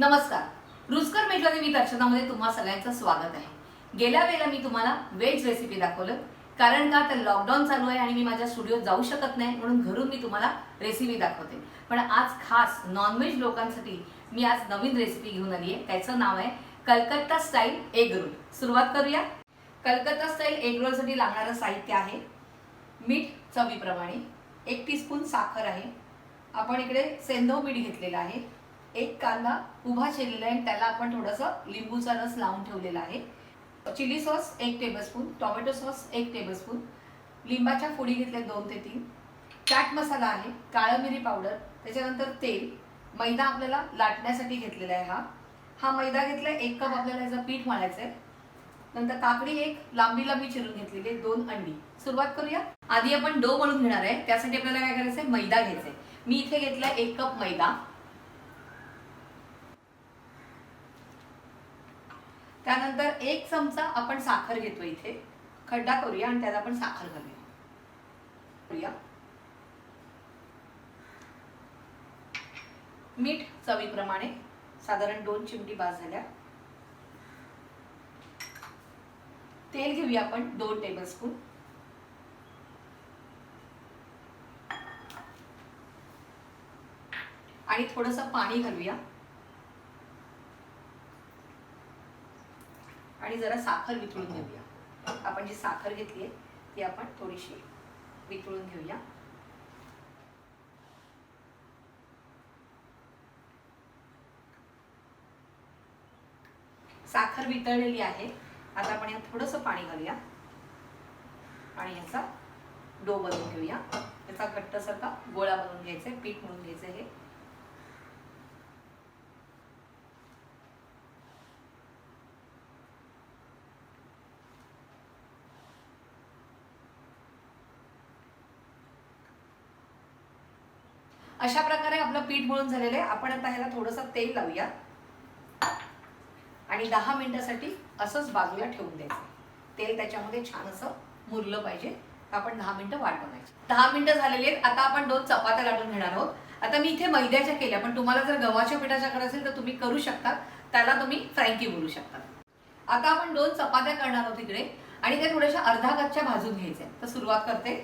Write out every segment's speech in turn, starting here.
नमस्कार. रुचकर मेजवानी विथ अर्चनामध्ये तुम्हा सगळ्यांचं स्वागत आहे. गेल्या वेळेला मी तुम्हाला व्हेज रेसिपी दाखवलं, कारण का तर लॉकडाऊन चालू आहे आणि मी माझ्या स्टुडिओत जाऊ शकत नाही, म्हणून घरून मी तुम्हाला रेसिपी दाखवते. पण आज खास नॉनव्हेज लोकांसाठी मी आज नवीन रेसिपी घेऊन आली आहे. त्याचं नाव आहे कलकत्ता स्टाईल एग रोल. सुरुवात करूया. कलकत्ता स्टाईल एग रोलसाठी लागणारं साहित्य आहे मीठ चवीप्रमाणे, 1 टीस्पून साखर आहे, आपण इकडे सेंधव मीठ घेतलेलं आहे, एक कांदा उभा चिरलेला आहे, त्याला आपण थोडंसं लिंबूचा रस लावून ठेवलेला आहे, chilli sauce 1 tablespoon, tomato sauce 1 tablespoon, लिंबाच्या फोडी घेतल्या 2 ते 3, चाट मसाला आहे, काळं मिरी पावडर, त्याच्यानंतर तेल, मैदा आपल्याला लाटण्यासाठी घेतलेला आहे. हा मैदा घेतलाय, 1 कप आपल्याला याचं पीठ मळायचं आहे. नंतर काकडी एक लांबी लांबी चिरून घेतलेली, 2 अंडी. सुरुवात करूया. आधी आपण डो मळून घेणार आहे. त्यासाठी आपल्याला काय करायचंय, मैदा घ्यायचा आहे. मी इथे घेतलाय 1 कप मैदा. त्यानंतर 1 चमचा आपण साखर घेतो. इथे खड्डा करूया आणि त्यात आपण साखर घालूया. मीठ चवीप्रमाणे, साधारण 2 चिमटी बास झाल्या. तेल घेऊया आपण 2 टेबलस्पून. आणि थोडंसं पाणी घालूया आणि जरा साखर वितळून घेऊया. आपण जी साखर घेतली आहे ती आपण थोडीशी वितळून घेऊया. साखर वितळलेली आहे. आता आपण यात थोडंसं पाणी घालूया आणि याचा डो बनवून घेऊया. याचा घट्टसारखा गोळा बनवून घ्यायचा आहे, पीठ मळून घ्यायचं आहे. अशा प्रकारे आपलं पीठ मळून झालेलं आहे. आपण आता ह्याला थोडंसं तेल लावूया आणि 10 मिनिटासाठी असंच बाजूला ठेवून द्यायचं. तेल त्याच्यामध्ये छान असं मुरलं पाहिजे. आपण 10 मिनिटं वाट बघायची. 10 मिनिटं झालेली आहेत. आता आपण 2 चपात्या लाटून घेणार आहोत. आता मी इथे मैद्याच्या केल्या, पण तुम्हाला जर गव्हाच्या पिठाच्या करायचं असेल तर तुम्ही करू शकता. त्याला तुम्ही फ्रँकी बोलू शकता. आता आपण 2 चपात्या करणार आहोत इकडे आणि त्या थोड्याशा अर्धा कच्च्या भाजून घ्यायच्या. तर सुरुवात करते.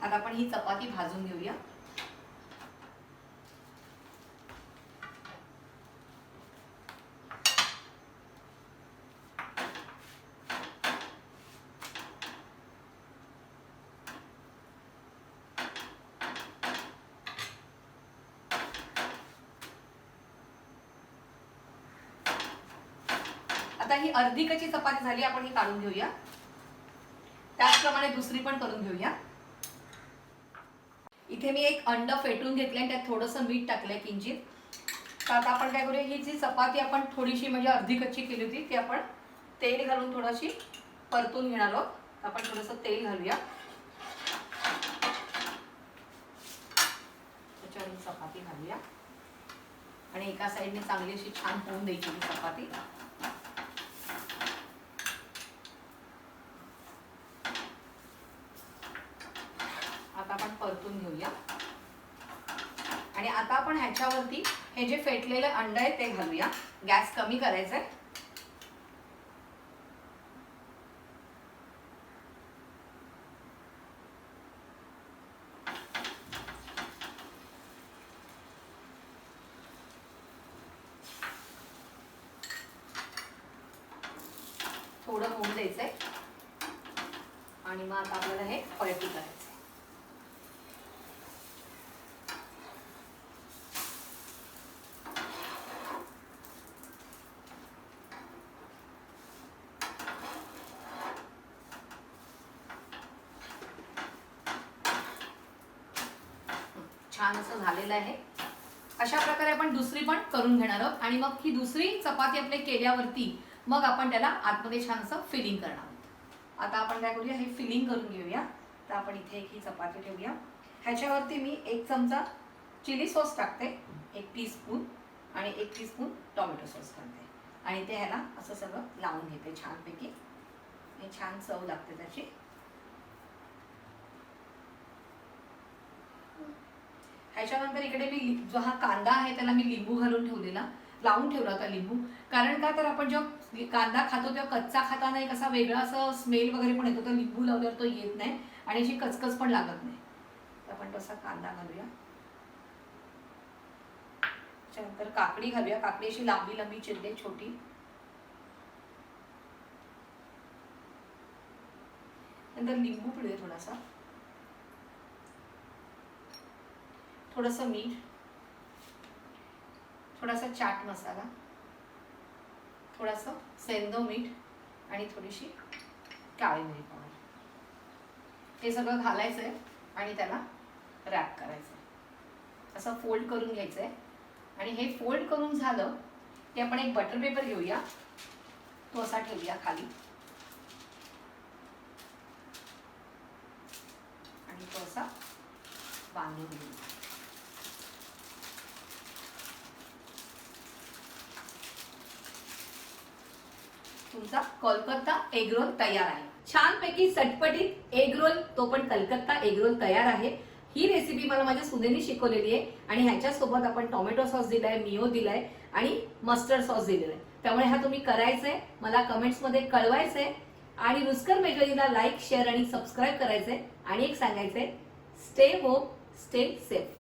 आता आपण ही चपाती भाजून घेऊया. आता ही अर्धी कच्ची चपाती झाली, आपण ही काढून घेऊया. त्याचप्रमाणे दुसरी पण करून घेऊया. इथे मी 1 अंड फेटून घेतले आणि त्यात थोडंसं मीठ टाकलंय किंचित. तर आता आपण काय करूया, ही जी चपाती आपण थोडीशी म्हणजे अर्धी कच्ची केली होती ती आपण तेल घालून थोडीशी परतून घेणार आहोत. आपण थोडंसं तेल घालूया. त्याच्यावर चपाती घालूया आणि एका साईडने चांगली अशी छान होऊन द्यायची ही चपाती. आता आपण परतून घेऊया आणि आता आपण ह्याच्यावरती हे जे फेटलेले अंड आहे ते घालूया. गॅस कमी करायचा आहे. थोडं होऊन द्यायचंय आणि मग आता आपल्याला हे पलटी करायचं. छान असं झालेलं आहे. अशा प्रकारे आपण दुसरी पण करून घेणार आहोत आणि मग ही दुसरी चपाती आपले केल्यावरती मग आपण त्याला आतमध्ये छान असं फिलिंग करणार आहोत. आता आपण काय करूया, हे फिलिंग करून घेऊया. तर आपण इथे एक ही चपाती ठेवूया. ह्याच्यावरती मी 1 चमचा चिली सॉस टाकते, 1 टीस्पून आणि 1 टीस्पून टोमॅटो सॉस टाकते आणि ते ह्याला असं सगळं लावून घेते छानपैकी. हे छान चव लागते त्याची. ह्याच्यानंतर इकडे मी जो हा कांदा आहे त्याला मी लिंबू घालून ठेवलेला, लावून ठेवला होता लिंबू. कारण का तर आपण जेव्हा कांदा खातो तेव्हा कच्चा खाताना एक असा वेगळा असं स्मेल वगैरे पण येतो, तर लिंबू लावल्यावर तो येत नाही आणि अशी कचकच पण लागत नाही. तर आपण तसा कांदा घालूया. त्याच्यानंतर काकडी घालूया. काकडी अशी लांबी लांबी चिरले छोटी. नंतर लिंबू पिळूया थोडासा, थोडंसं मीठ, थोडासा चाट मसाला, थोडंसं सेंधव मीठ आणि थोडीशी काळी मिरी पावडर. हे सगळं घालायचं आहे आणि त्याला रॅप करायचं आहे. असं फोल्ड करून घ्यायचं आहे आणि हे फोल्ड करून झालं की आपण एक बटर पेपर घेऊया, तो असा ठेवूया खाली आणि तो असा बांधून घेऊया. तुमचा कोलकाता एग रोल तयार आहे. छानपैकी चटपटीत एग रोल, तो पण कलकत्ता एग रोल तयार आहे. ही रेसिपी मला माझ्या सुनेनी शिकवलेली आहे आणि ह्याच्यासोबत आपण टोमॅटो सॉस दिलाय, मिओ दिलाय आणि मस्टर्ड सॉस दिलेला आहे. त्यामुळे हा तुम्ही करायचंय, मला कमेंट्समध्ये कळवायचंय आणि रुचकर मेजवानीला लाईक, शेअर आणि सबस्क्राईब करायचंय. आणि एक सांगायचंय, स्टे होम, स्टे सेफ.